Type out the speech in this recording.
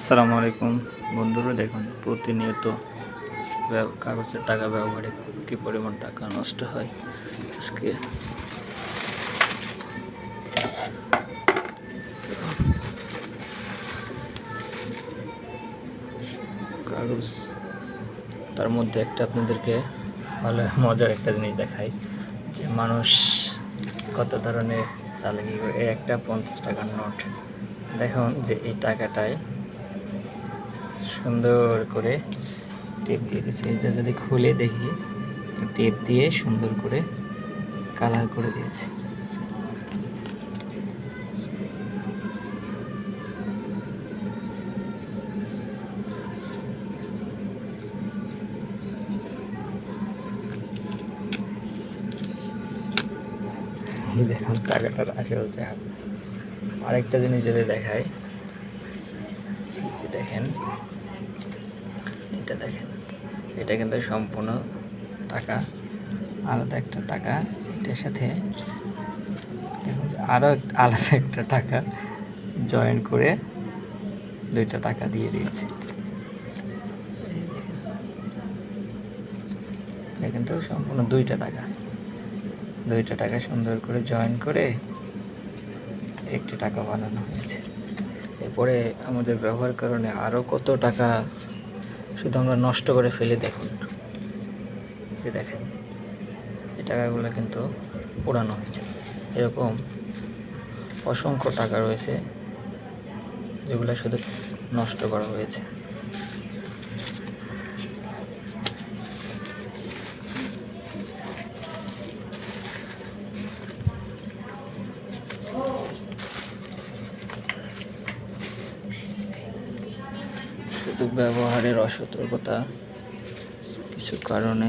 আসসালামু আলাইকুম বন্ধুরা, দেখুন প্রতিনিয়ত কাগজের টাকা ব্যবহারে কী পরিমাণ টাকা নষ্ট হয়। আজকে কাগজ, তার মধ্যে একটা আপনাদেরকে ভালো মজার একটা জিনিস দেখাই যে মানুষ কত ধরনের চালাকি করে। এই একটা 50 টাকার নোট, দেখুন যে এই টাকাটায় সুন্দর করে টেপ দিয়ে দিয়েছে। এটা যদি খুলে দেখি, টেপ দিয়ে সুন্দর করে কালার করে দিয়েছে। দেখুন টাকাটার আসল চেহারা। আরেকটা জিনিস যদি দেখায়, এই যে দেখেন, এটা দেখেন, এটা কিন্তু সম্পূর্ণ টাকা, আলাদা একটা টাকা। এটার সাথে দেখুন আরও আলাদা একটা টাকা জয়েন করে দুইটা টাকা দিয়ে দিয়েছে। এটা কিন্তু সম্পূর্ণ দুইটা টাকা সুন্দর করে জয়েন করে একটি টাকা বানানো হয়েছে। এরপরে আমাদের ব্যবহার কারণে আরও কত টাকা শুধু আমরা নষ্ট করে ফেলে। দেখুন, যে দেখেন, এই টাকাগুলো কিন্তু পোড়ানো হয়েছে। এরকম অসংখ্য টাকা রয়েছে যেগুলো শুধু নষ্ট করা হয়েছে। শুধু ব্যবহারের অসতর্কতা কিছু কারণে